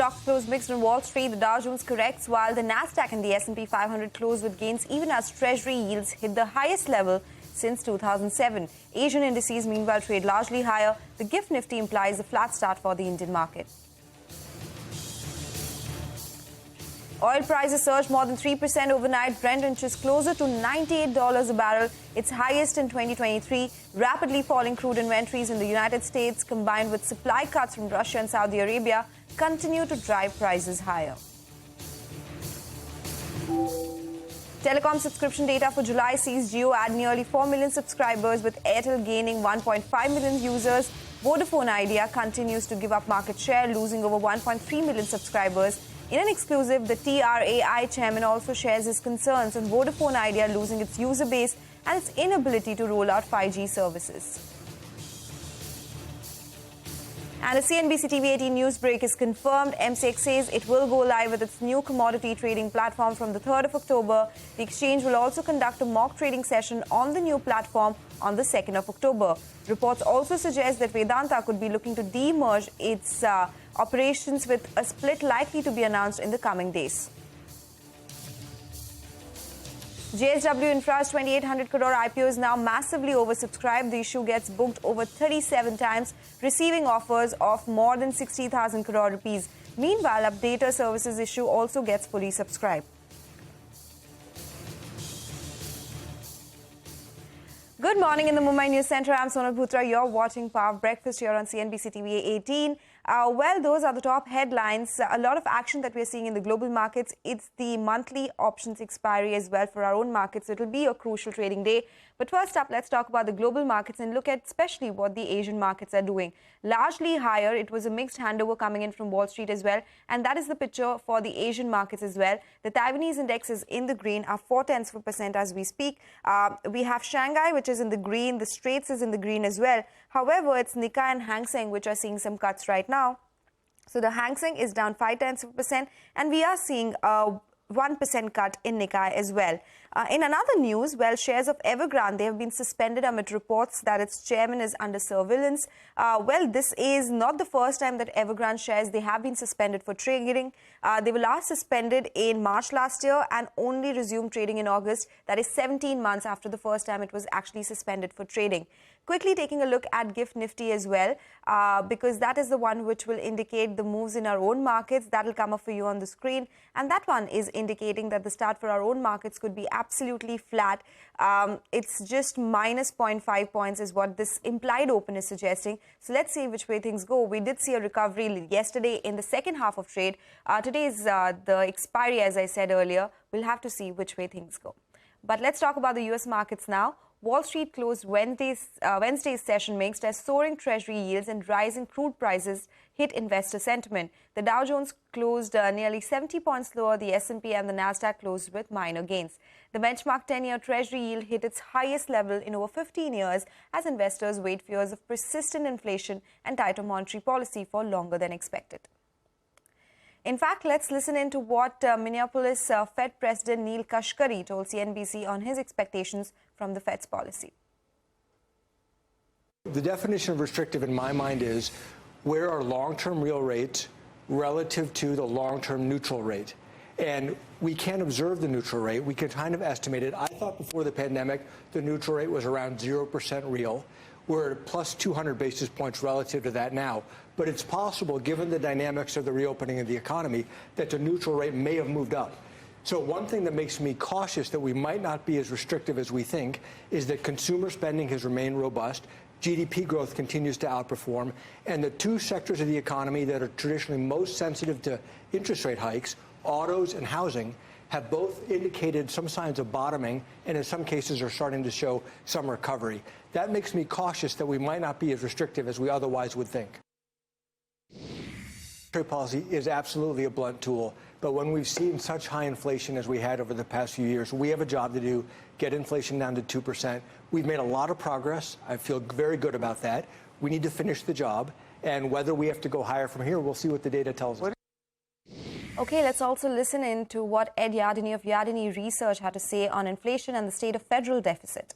Stocks closed mixed on Wall Street. The Dow Jones corrects while the Nasdaq and the S&P 500 closed with gains even as Treasury yields hit the highest level since 2007. Asian indices meanwhile trade largely higher. The GIFT Nifty implies a flat start for the Indian market. Oil prices surged more than 3% overnight. Brent inches closer to $98 a barrel, its highest in 2023. Rapidly falling crude inventories in the United States, combined with supply cuts from Russia and Saudi Arabia, continue to drive prices higher. Telecom subscription data for July sees Jio add nearly 4 million subscribers, with Airtel gaining 1.5 million users. Vodafone Idea continues to give up market share, losing over 1.3 million subscribers. In an exclusive, the TRAI chairman also shares his concerns on Vodafone Idea losing its user base and its inability to roll out 5G services. And a CNBC TV18 news break is confirmed. MCX says it will go live with its new commodity trading platform from the 3rd of October. The exchange will also conduct a mock trading session on the new platform on the 2nd of October. Reports also suggest that Vedanta could be looking to de-merge its operations, with a split likely to be announced in the coming days. JSW Infra's 2,800 crore IPO is now massively oversubscribed. The issue gets booked over 37 times, receiving offers of more than 60,000 crore rupees. Meanwhile, Updater Services issue also gets fully subscribed. Good morning in the Mumbai News Center. I'm Sonal Bhutra. You're watching Power Breakfast here on CNBC TV18. Well, those are the top headlines. A lot of action that we're seeing in the global markets. It's the monthly options expiry as well for our own markets. It'll be a crucial trading day. But first up, let's talk about the global markets and look at especially what the Asian markets are doing. Largely higher. It was a mixed handover coming in from Wall Street as well. And that is the picture for the Asian markets as well. The Taiwanese index is in the green, are 0.4% as we speak. We have Shanghai, which is in the green. The Straits is in the green as well. However, it's Nikkei and Hang Seng which are seeing some cuts right now. So the Hang Seng is down 0.5%, and we are seeing a 1% cut in Nikkei as well. In another news, well, shares of Evergrande, they have been suspended amid reports that its chairman is under surveillance. Well, this is not the first time that Evergrande shares, they have been suspended for trading. They were last suspended in March last year and only resumed trading in August. That is 17 months after the first time it was actually suspended for trading. Quickly taking a look at GIFT Nifty as well, because that is the one which will indicate the moves in our own markets. That will come up for you on the screen. And that one is indicating that the start for our own markets could be absolutely flat. It's just minus 0.5 points is what this implied open is suggesting. So let's see which way things go. We did see a recovery yesterday in the second half of trade. Today is the expiry, as I said earlier. We'll have to see which way things go. But let's talk about the US markets now. Wall Street closed Wednesday's session mixed as soaring Treasury yields and rising crude prices hit investor sentiment. The Dow Jones closed nearly 70 points lower. The S&P and the Nasdaq closed with minor gains. The benchmark 10-year Treasury yield hit its highest level in over 15 years as investors weighed fears of persistent inflation and tighter monetary policy for longer than expected. In fact, let's listen in to what Minneapolis Fed President Neil Kashkari told CNBC on his expectations from the Fed's policy. The definition of restrictive in my mind is where are long-term real rates relative to the long-term neutral rate. And we can't observe the neutral rate. We can kind of estimate it. I thought before the pandemic, the neutral rate was around 0% real. We're at plus 200 basis points relative to that now. But it's possible, given the dynamics of the reopening of the economy, that the neutral rate may have moved up. So one thing that makes me cautious that we might not be as restrictive as we think is that consumer spending has remained robust, GDP growth continues to outperform, and the two sectors of the economy that are traditionally most sensitive to interest rate hikes, autos and housing, have both indicated some signs of bottoming and in some cases are starting to show some recovery. That makes me cautious that we might not be as restrictive as we otherwise would think. Monetary policy is absolutely a blunt tool, but when we've seen such high inflation as we had over the past few years, we have a job to do, get inflation down to 2%. We've made a lot of progress. I feel very good about that. We need to finish the job, and whether we have to go higher from here, we'll see what the data tells us. Okay, let's also listen in to what Ed Yardeni of Yardeni Research had to say on inflation and the state of federal deficit.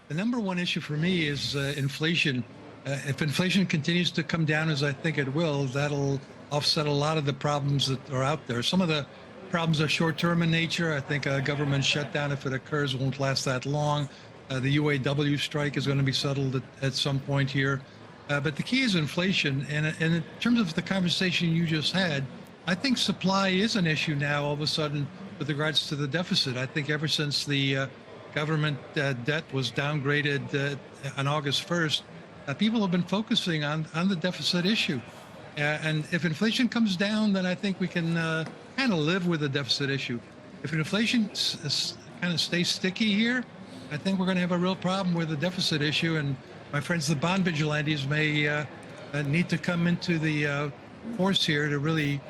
The number one issue for me is inflation If inflation continues to come down, as I think it will, that'll offset a lot of the problems that are out there. Some of the problems are short-term in nature. I think a government shutdown, if it occurs, won't last that long. The UAW strike is going to be settled at some point here. But the key is inflation. And in terms of the conversation you just had, I think supply is an issue now all of a sudden with regards to the deficit. I think ever since the government debt was downgraded on August 1st, people have been focusing on the deficit issue. And if inflation comes down, then I think we can kind of live with the deficit issue. If inflation kind of stays sticky here, I think we're going to have a real problem with the deficit issue. And my friends, the bond vigilantes, may need to come into the force here to really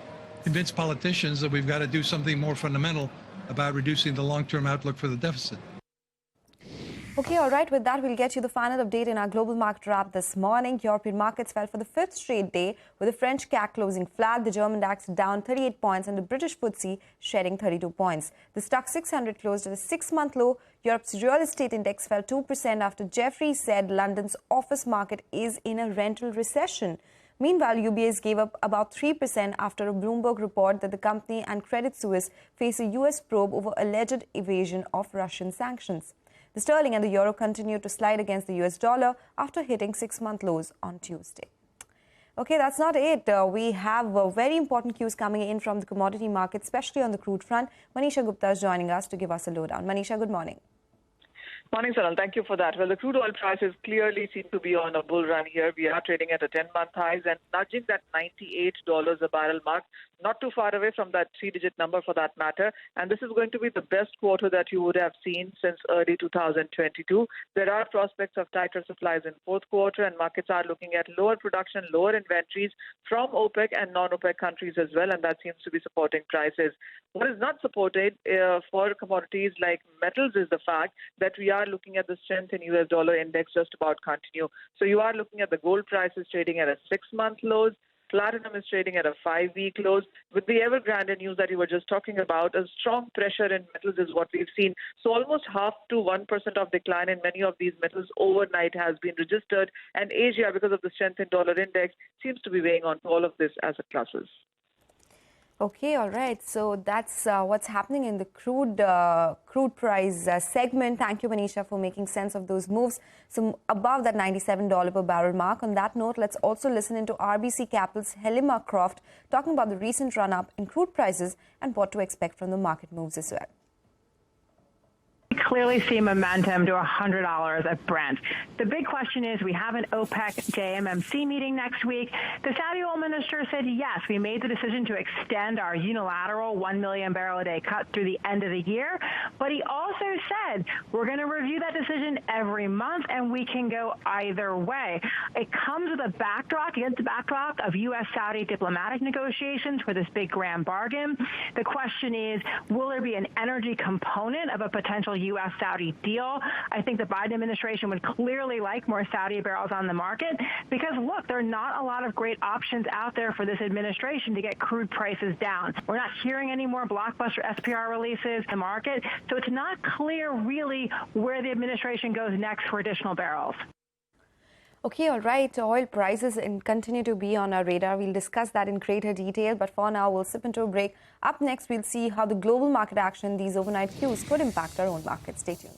convince politicians that we've got to do something more fundamental about reducing the long-term outlook for the deficit. Okay, all right. With that, we'll get you the final update in our global market wrap this morning. European markets fell for the fifth straight day, with the French CAC closing flat, the German DAX down 38 points, and the British FTSE shedding 32 points. The Stoxx 600 closed at a six-month low. Europe's real estate index fell 2% after Jefferies said London's office market is in a rental recession. Meanwhile, UBS gave up about 3% after a Bloomberg report that the company and Credit Suisse face a U.S. probe over alleged evasion of Russian sanctions. The sterling and the euro continued to slide against the US dollar after hitting six-month lows on Tuesday. Okay, that's not it. We have very important cues coming in from the commodity market, especially on the crude front. Manisha Gupta is joining us to give us a lowdown. Manisha, good morning. Morning, Sonal. Thank you for that. Well, the crude oil prices clearly seem to be on a bull run here. We are trading at a 10-month highs and nudging that $98 a barrel mark, not too far away from that three-digit number for that matter. And this is going to be the best quarter that you would have seen since early 2022. There are prospects of tighter supplies in fourth quarter, and markets are looking at lower production, lower inventories from OPEC and non-OPEC countries as well, and that seems to be supporting prices. What is not supported for commodities like metals is the fact that we are looking at the strength in US dollar index just about continue. So you are looking at the gold prices trading at a six-month lows. Platinum is trading at a 5-week lows. With the Evergrande news that you were just talking about, a strong pressure in metals is what we've seen. So almost half to 1% of decline in many of these metals overnight has been registered. And Asia, because of the strength in dollar index, seems to be weighing on all of this asset classes. Okay, all right. So that's what's happening in the crude price segment. Thank you, Manisha, for making sense of those moves. So above that $97 per barrel mark. On that note, let's also listen into RBC Capital's Helima Croft talking about the recent run-up in crude prices and what to expect from the market moves as well. We clearly see momentum to $100 at Brent. The big question is, we have an OPEC JMMC meeting next week. The Saudi oil minister said, yes, we made the decision to extend our unilateral 1 million barrel a day cut through the end of the year. But he also said, we're going to review that decision every month, and we can go either way. It comes with a backdrop, against the backdrop of U.S.-Saudi diplomatic negotiations for this big grand bargain. The question is, will there be an energy component of a potential U.S.-Saudi deal? I think the Biden administration would clearly like more Saudi barrels on the market because, look, there are not a lot of great options out there for this administration to get crude prices down. We're not hearing any more blockbuster SPR releases in the market, so it's not clear really where the administration goes next for additional barrels. Okay, all right. Oil prices continue to be on our radar. We'll discuss that in greater detail. But for now, we'll slip into a break. Up next, we'll see how the global market action, these overnight cues, could impact our own market. Stay tuned.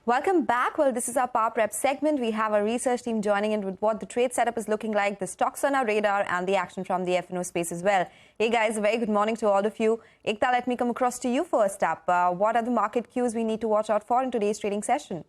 Welcome back. Well, this is our Power Prep segment. We have our research team joining in with what the trade setup is looking like, the stocks on our radar, and the action from the F&O space as well. Hey guys, a very good morning to all of you. Ekta, let me come across to you first up. What are the market cues we need to watch out for in today's trading session?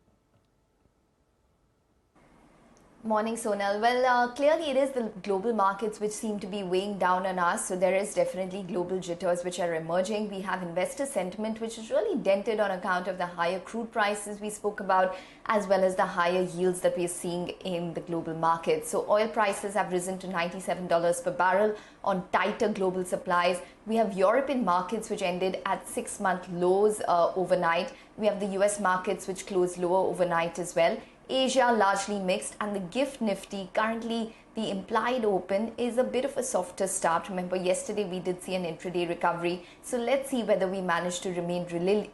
Morning, Sonal. Well, clearly it is the global markets which seem to be weighing down on us. So there is definitely global jitters which are emerging. We have investor sentiment which is really dented on account of the higher crude prices we spoke about, as well as the higher yields that we're seeing in the global markets. So oil prices have risen to $97 per barrel on tighter global supplies. We have European markets which ended at 6-month lows overnight. We have the US markets which closed lower overnight as well. Asia largely mixed, and the gift Nifty, currently the implied open is a bit of a softer start. Remember, yesterday we did see an intraday recovery. So let's see whether we manage to remain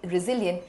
resilient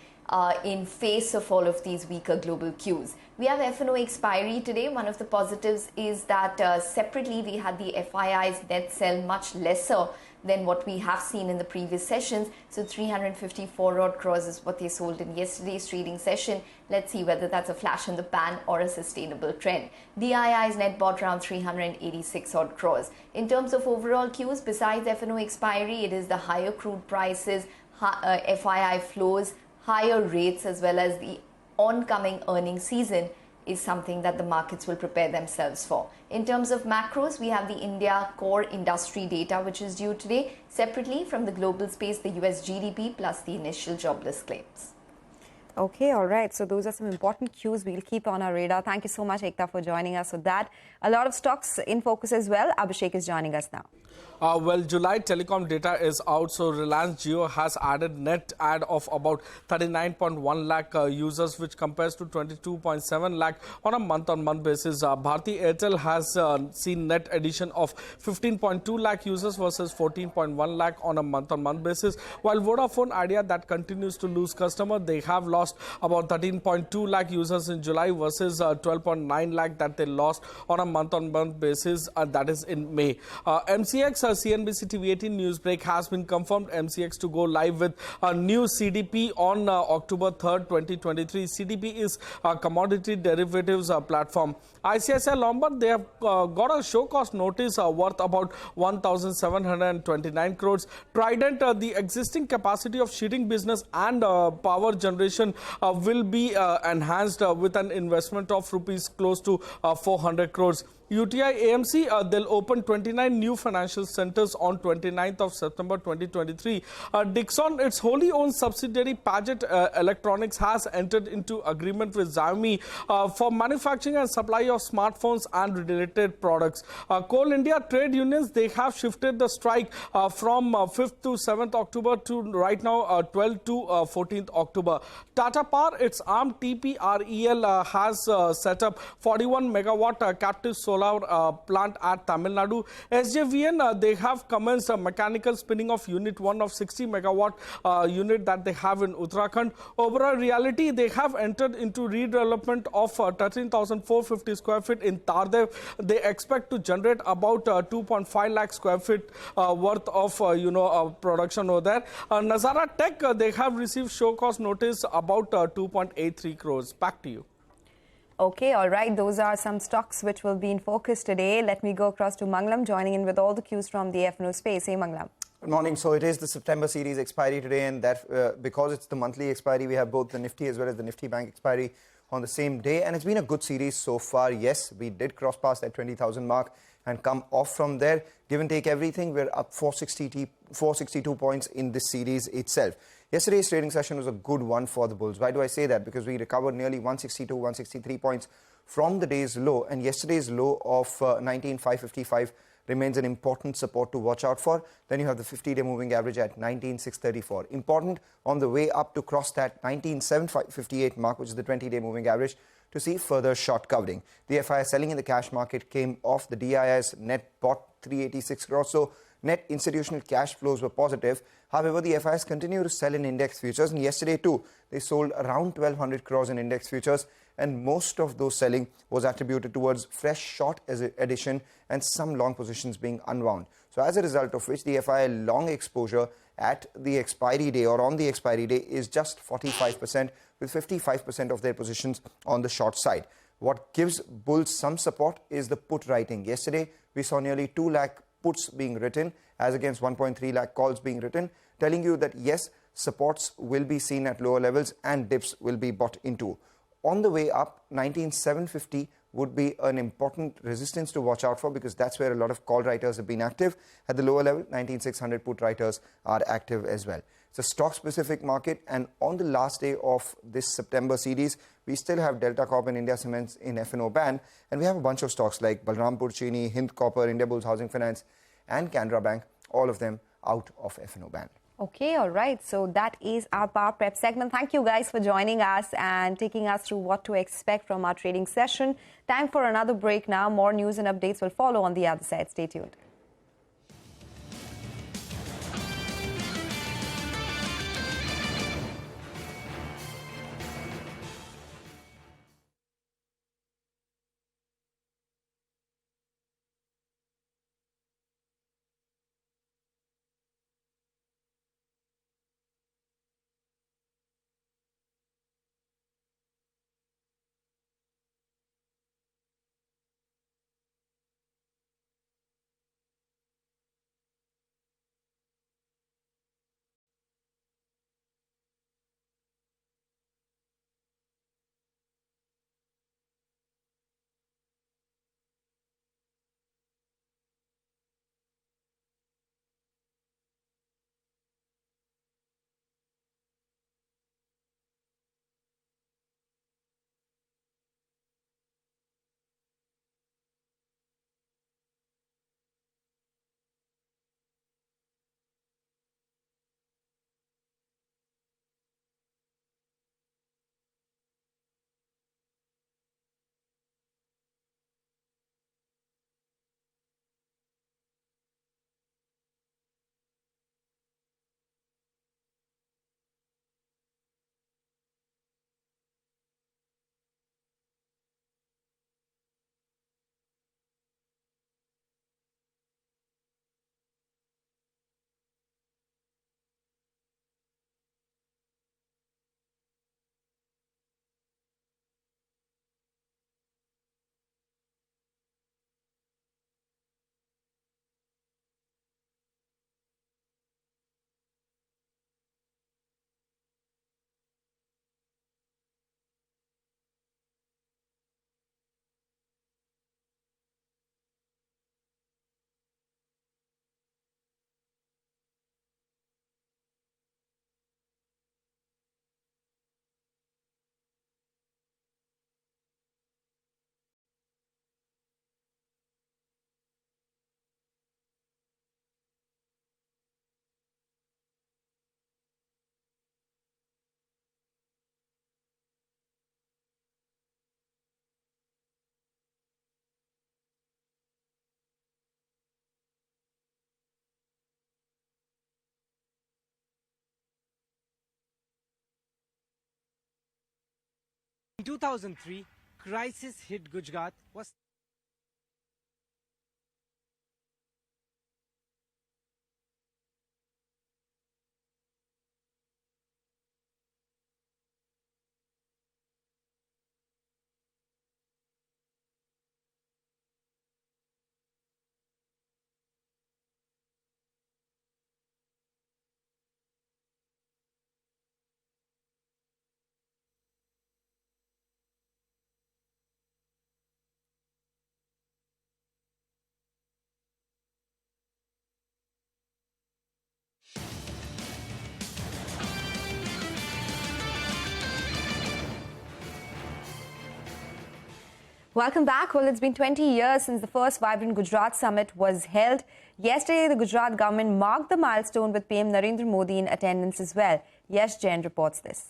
in face of all of these weaker global cues. We have F&O expiry today. One of the positives is that separately we had the FII's net sell much lesser than what we have seen in the previous sessions. So 354 odd crores is what they sold in yesterday's trading session. Let's see whether that's a flash in the pan or a sustainable trend. DII's net bought around 386 odd crores. In terms of overall cues, besides F&O expiry, it is the higher crude prices, FII flows, higher rates, as well as the oncoming earnings season is something that the markets will prepare themselves for. In terms of macros, we have the India core industry data, which is due today. Separately from the global space, the US GDP plus the initial jobless claims. Okay, all right. So those are some important cues we'll keep on our radar. Thank you so much, Ekta, for joining us with that. A lot of stocks in focus as well. Abhishek is joining us now. Well, July telecom data is out, so Reliance Jio has added net add of about 39.1 lakh users, which compares to 22.7 lakh on a month-on-month basis. Bharti Airtel has seen net addition of 15.2 lakh users versus 14.1 lakh on a month-on-month basis, while Vodafone Idea, that continues to lose customer. They have lost about 13.2 lakh users in July versus 12.9 lakh that they lost on a month-on-month basis, that is in May. MCX CNBC TV18 news break has been confirmed. MCX to go live with a new CDP on October 3rd, 2023. CDP is a commodity derivatives platform. ICICI Lombard, they have got a show cause notice worth about 1,729 crores. Trident, the existing capacity of sheeting business and power generation will be enhanced with an investment of rupees close to 400 crores. UTI AMC, they'll open 29 new financial centers on 29th of September 2023. Dixon, its wholly owned subsidiary Paget Electronics, has entered into agreement with Xiaomi for manufacturing and supply of smartphones and related products. Coal India trade unions, they have shifted the strike from 5th to 7th October to right now 12th to 14th October. Tata Power, its arm TPREL, has set up 41 megawatt captive solar plant at Tamil Nadu. SJVN, they have commenced a mechanical spinning of Unit 1 of 60 megawatt unit that they have in Uttarakhand. Overall Reality, they have entered into redevelopment of 13,450 square feet in Tardev. They expect to generate about 2.5 lakh square feet worth of production over there. Nazara Tech, they have received show cause notice about 2.83 crores. Back to you. Okay, all right. Those are some stocks which will be in focus today. Let me go across to Manglam, joining in with all the cues from the F&O space. Hey, Manglam. Good morning. So it is the September series expiry today, and that because it's the monthly expiry, we have both the Nifty as well as the Nifty Bank expiry on the same day, and it's been a good series so far. Yes, we did cross past that 20,000 mark and come off from there. Give and take everything, we're up 462 points in this series itself. Yesterday's trading session was a good one for the bulls. Why do I say that? Because we recovered nearly 162, 163 points from the day's low, and yesterday's low of 19,555 remains an important support to watch out for. Then you have the 50-day moving average at 19,634. Important on the way up to cross that 19,758 mark, which is the 20-day moving average, to see further short covering. The FII selling in the cash market came off. The DII's net bought 386 crores. So net institutional cash flows were positive. However, the FIIs continue to sell in index futures, and yesterday too, they sold around 1,200 crores in index futures, and most of those selling was attributed towards fresh short addition and some long positions being unwound. So as a result of which, the FII long exposure at the expiry day or on the expiry day is just 45%, with 55% of their positions on the short side. What gives bulls some support is the put writing. Yesterday, we saw nearly 2 lakh puts being written as against 1.3 lakh calls being written, telling you that yes, supports will be seen at lower levels and dips will be bought into. On the way up, 19,750 would be an important resistance to watch out for, because that's where a lot of call writers have been active. At the lower level, 19,600 put writers are active as well. It's a stock-specific market, and on the last day of this September series, we still have Delta Corp and India Cements in F&O ban, and we have a bunch of stocks like Balrampur Chini, Hind Copper, Indiabulls Housing Finance, and Canara Bank, all of them out of F&O ban. Okay, all right. So that is our Power Prep segment. Thank you guys for joining us and taking us through what to expect from our trading session. Time for another break now. More news and updates will follow on the other side. Stay tuned. In 2003, crisis hit Gujarat was Welcome back. Well, it's been 20 years since the first Vibrant Gujarat Summit was held. Yesterday, the Gujarat government marked the milestone with PM Narendra Modi in attendance as well. Yes, Jain reports this.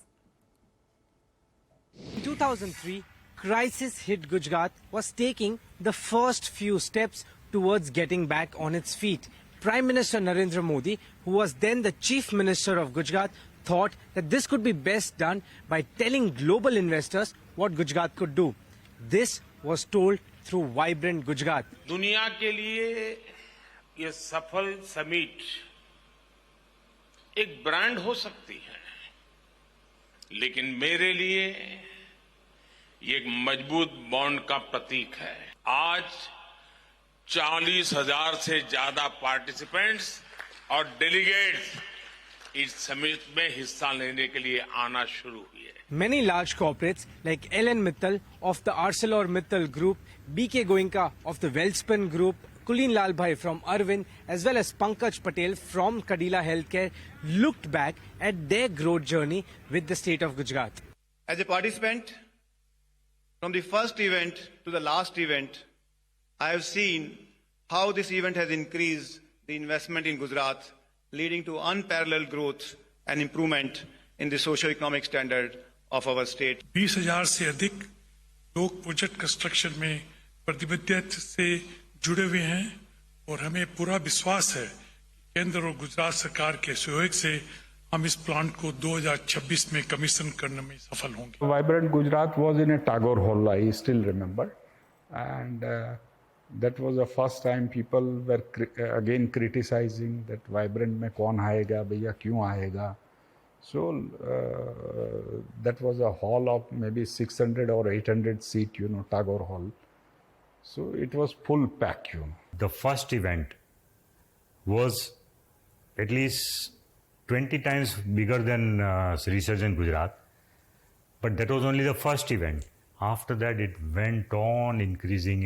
In 2003, crisis hit Gujarat was taking the first few steps towards getting back on its feet. Prime Minister Narendra Modi, who was then the Chief Minister of Gujarat, thought that this could be best done by telling global investors what Gujarat could do. This was told through Vibrant Gujarat. दुनिया के लिए ये सफल summit एक brand हो सकती है, लेकिन मेरे लिए ये एक मजबूत बॉन्ड का प्रतीक है। आज 40,000 से ज्यादा पार्टिसिपेंट्स और डेलीगेट्स इस समिट में हिस्सा लेने के लिए आना शुरू हुए। Many large corporates like Ellen Mittal of the ArcelorMittal Group, BK Goenka of the Welspun Group, Kulin Lalbhai from Arvind, as well as Pankaj Patel from Kadila Healthcare looked back at their growth journey with the state of Gujarat. As a participant, from the first event to the last event, I have seen how this event has increased the investment in Gujarat, leading to unparalleled growth and improvement in the socio-economic standard of our state. 20,000 से अधिक लोग project construction में प्रतिबद्धता से जुड़े हुए हैं और हमें पूरा विश्वास है कि केंद्र और गुजरात सरकार के सहयोग से हम इस प्लांट को 2026 में कमीशन करने में सफल होंगे। Vibrant Gujarat was in a Tagore Hall, I still remember, and that was the first time people were again criticizing that Vibrant में कौन आएगा भैया, क्यों आएगा। So that was a hall of maybe 600 or 800 seat, Tagore Hall. So it was full pack, The first event was at least 20 times bigger than Resurgent Gujarat, but that was only the first event. After that, it went on increasing.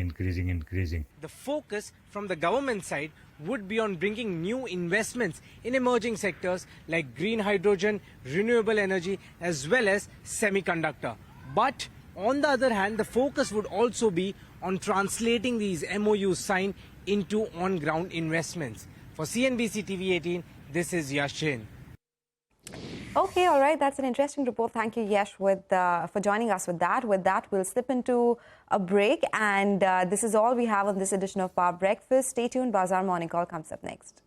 The focus from the government side would be on bringing new investments in emerging sectors like green hydrogen, renewable energy, as well as semiconductor. But on the other hand, the focus would also be on translating these MOUs signed into on-ground investments. For CNBC TV18, this is Yash Jain. Okay, all right. That's an interesting report. Thank you, Yash, for joining us with that. With that, we'll slip into a break. And this is all we have on this edition of Power Breakfast. Stay tuned. Bazaar Morning Call comes up next.